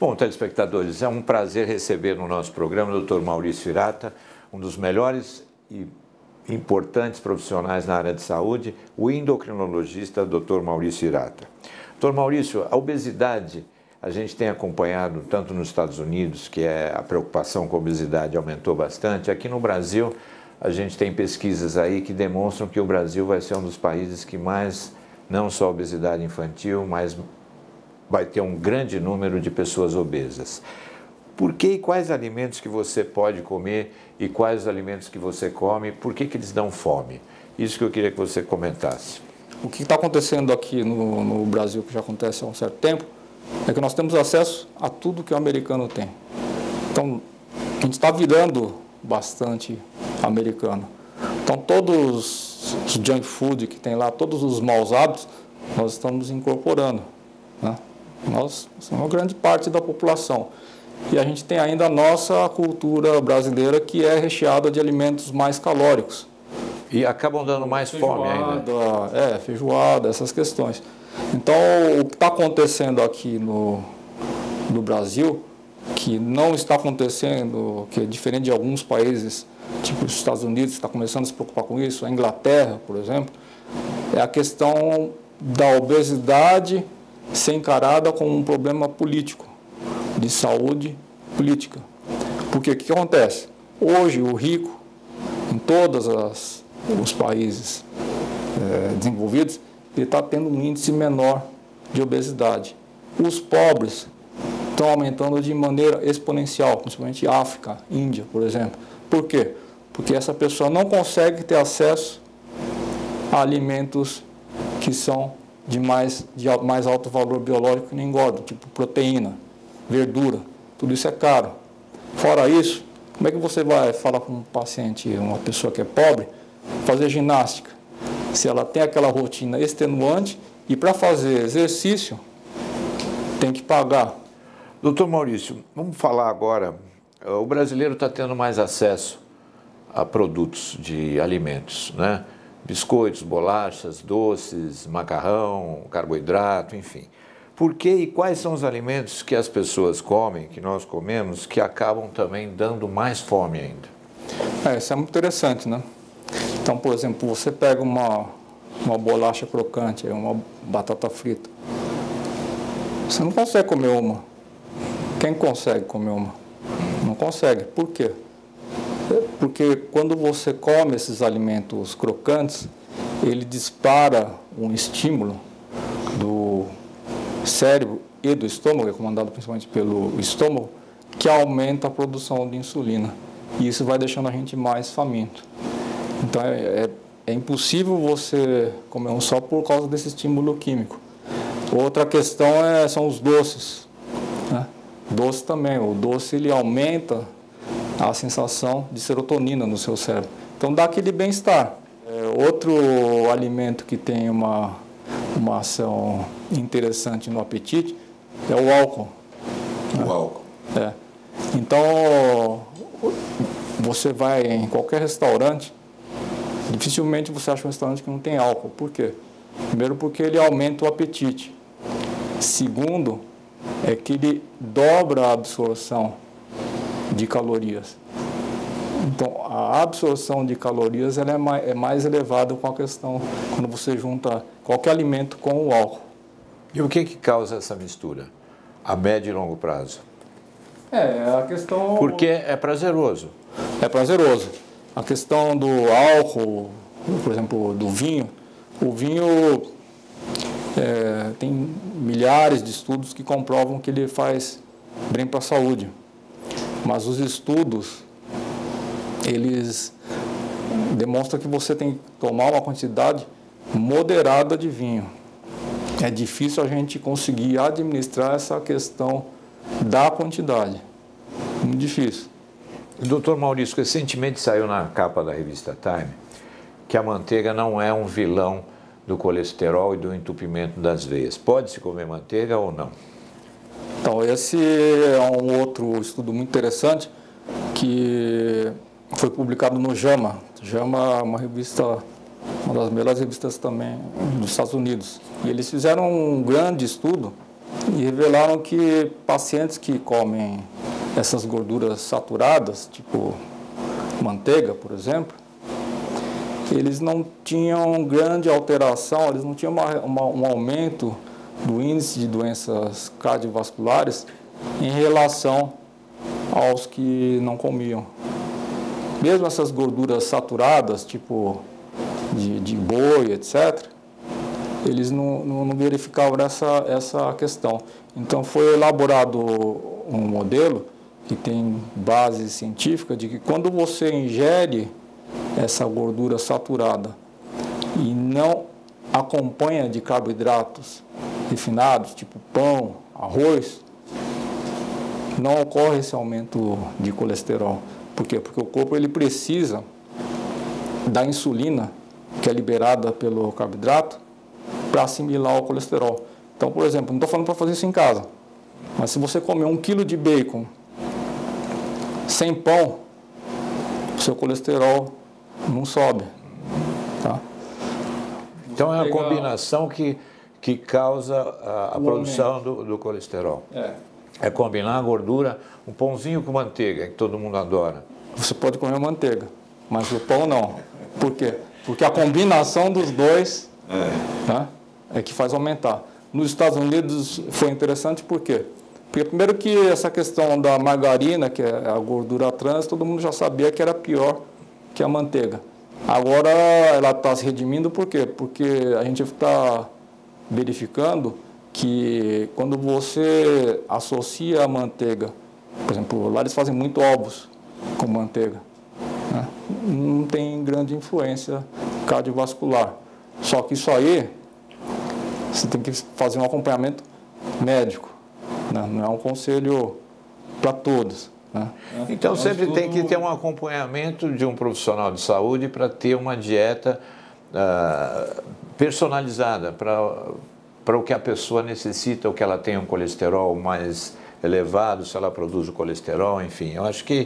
Bom, telespectadores, é um prazer receber no nosso programa o Dr. Maurício Hirata, um dos melhores e importantes profissionais na área de saúde, o endocrinologista Dr. Maurício Hirata. Dr. Maurício, a obesidade a gente tem acompanhado tanto nos Estados Unidos, que a preocupação com a obesidade aumentou bastante. Aqui no Brasil, a gente tem pesquisas aí que demonstram que o Brasil vai ser um dos países que mais, não só obesidade infantil, mas vai ter um grande número de pessoas obesas. Por que e quais alimentos que você pode comer e quais os alimentos que você come, por que eles dão fome? Isso que eu queria que você comentasse. O que está acontecendo aqui no Brasil, que já acontece há um certo tempo, é que nós temos acesso a tudo que o americano tem. Então, a gente está virando bastante americano. Então, todos os junk food que tem lá, todos os maus hábitos, nós estamos incorporando, né? Nós somos uma grande parte da população. E a gente tem ainda a nossa cultura brasileira, que é recheada de alimentos mais calóricos. E acabam dando mais fome ainda. Feijoada, essas questões. Então, o que está acontecendo aqui no Brasil, que não está acontecendo, que é diferente de alguns países, tipo os Estados Unidos, que está começando a se preocupar com isso, a Inglaterra, por exemplo, é a questão da obesidade ser encarada como um problema político, de saúde política. Porque o que acontece? Hoje, o rico, em todos os países desenvolvidos, ele está tendo um índice menor de obesidade. Os pobres estão aumentando de maneira exponencial, principalmente África, Índia, por exemplo. Por quê? Porque essa pessoa não consegue ter acesso a alimentos que são de mais alto valor biológico que não engordam, tipo proteína, verdura, tudo isso é caro. Fora isso, como é que você vai falar para um paciente, uma pessoa que é pobre, fazer ginástica, se ela tem aquela rotina extenuante e para fazer exercício tem que pagar? Doutor Maurício, vamos falar agora, o brasileiro está tendo mais acesso a produtos de alimentos, né? Biscoitos, bolachas, doces, macarrão, carboidrato, enfim. Por que e quais são os alimentos que as pessoas comem, que nós comemos, que acabam também dando mais fome ainda? Isso é muito interessante, né? Então, por exemplo, você pega uma bolacha crocante, uma batata frita. Você não consegue comer uma. Quem consegue comer uma? Não consegue. Por quê? Porque quando você come esses alimentos crocantes, ele dispara um estímulo do cérebro e do estômago, é comandado principalmente pelo estômago, que aumenta a produção de insulina. E isso vai deixando a gente mais faminto. Então é impossível você comer um só por causa desse estímulo químico. Outra questão são os doces, né? Doce também. O doce ele aumenta a sensação de serotonina no seu cérebro. Então dá aquele bem-estar. Outro alimento que tem uma ação interessante no apetite é o álcool. O álcool. Então, você vai em qualquer restaurante, dificilmente você acha um restaurante que não tem álcool. Por quê? Primeiro, porque ele aumenta o apetite. Segundo, é que ele dobra a absorção de calorias. Então, a absorção de calorias ela é mais elevada com a questão quando você junta qualquer alimento com o álcool. E o que causa essa mistura a médio e longo prazo? A questão... Porque é prazeroso. É prazeroso. A questão do álcool, por exemplo, do vinho, o vinho tem milhares de estudos que comprovam que ele faz bem para a saúde. Mas os estudos, eles demonstram que você tem que tomar uma quantidade moderada de vinho. É difícil a gente conseguir administrar essa questão da quantidade. Muito difícil. Doutor Maurício, recentemente saiu na capa da revista Time que a manteiga não é um vilão do colesterol e do entupimento das veias. Pode-se comer manteiga ou não? Então, esse é um outro estudo muito interessante que foi publicado no JAMA. JAMA é uma revista, uma das melhores revistas também dos Estados Unidos. E eles fizeram um grande estudo E revelaram que pacientes que comem essas gorduras saturadas, tipo manteiga, por exemplo, eles não tinham grande alteração, eles não tinham um aumento do índice de doenças cardiovasculares em relação aos que não comiam. Mesmo essas gorduras saturadas, tipo de boi, etc., eles não verificavam essa questão. Então foi elaborado um modelo que tem base científica de que quando você ingere essa gordura saturada e não acompanha de carboidratos refinados, tipo pão, arroz, não ocorre esse aumento de colesterol. Por quê? Porque o corpo ele precisa da insulina, que é liberada pelo carboidrato, para assimilar o colesterol. Então, por exemplo, não estou falando para fazer isso em casa, mas se você comer 1 quilo de bacon sem pão, o seu colesterol não sobe. Tá? Então é uma combinação que causa a produção do colesterol. É combinar a gordura, um pãozinho com manteiga, que todo mundo adora. Você pode comer manteiga, mas o pão não. Por quê? Porque a combinação dos dois é que faz aumentar. Nos Estados Unidos foi interessante por quê? Porque primeiro que essa questão da margarina, que é a gordura trans, todo mundo já sabia que era pior que a manteiga. Agora ela está se redimindo por quê? Porque a gente está verificando que quando você associa a manteiga, por exemplo, lá eles fazem muito ovos com manteiga, né? Não tem grande influência cardiovascular. Só que isso aí, você tem que fazer um acompanhamento médico, né? Não é um conselho para todos, né? Então sempre tem que ter um acompanhamento de um profissional de saúde para ter uma dieta personalizada para o que a pessoa necessita, o que ela tem um colesterol mais elevado, se ela produz o colesterol, enfim. Eu acho que...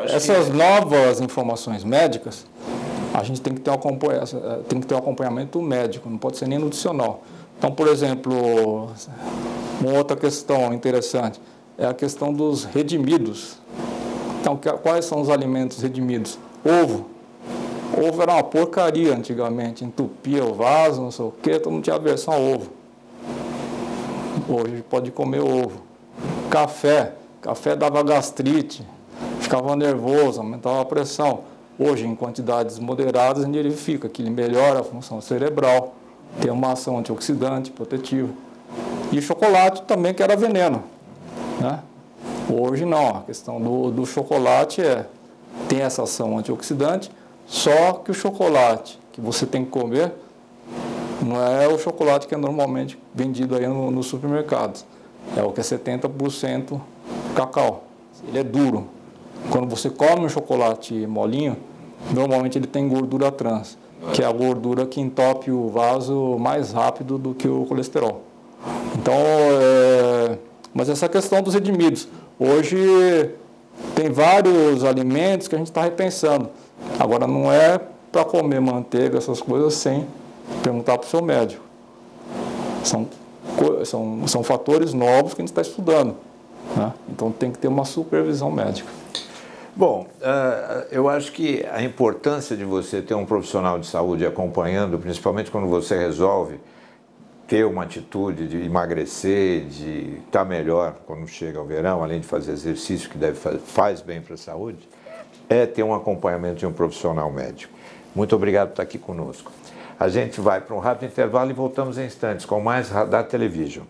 essas novas informações médicas, a gente tem que ter um acompanhamento médico, não pode ser nem nutricional. Então, por exemplo, uma outra questão interessante é a questão dos redimidos. Então, quais são os alimentos redimidos? Ovo. Ovo era uma porcaria antigamente, entupia o vaso, não sei o quê, todo mundo tinha aversão ao ovo. Hoje pode comer ovo. Café dava gastrite, ficava nervoso, aumentava a pressão. Hoje, em quantidades moderadas, ele verifica que ele melhora a função cerebral, tem uma ação antioxidante, protetiva. E o chocolate também, que era veneno, né? Hoje não, a questão do chocolate tem essa ação antioxidante, só que o chocolate que você tem que comer não é o chocolate que é normalmente vendido aí nos supermercados. É o que é 70% cacau. Ele é duro. Quando você come um chocolate molinho, normalmente ele tem gordura trans, que é a gordura que entope o vaso mais rápido do que o colesterol. Então, mas essa questão dos redimidos. Hoje tem vários alimentos que a gente está repensando. Agora, não é para comer manteiga, essas coisas, sem perguntar para o seu médico. São fatores novos que a gente está estudando, né? Então tem que ter uma supervisão médica. Bom, eu acho que a importância de você ter um profissional de saúde acompanhando, principalmente quando você resolve ter uma atitude de emagrecer, de estar melhor quando chega ao verão, além de fazer exercício que faz bem para a saúde, é ter um acompanhamento de um profissional médico. Muito obrigado por estar aqui conosco. A gente vai para um rápido intervalo e voltamos em instantes com mais Radar Television.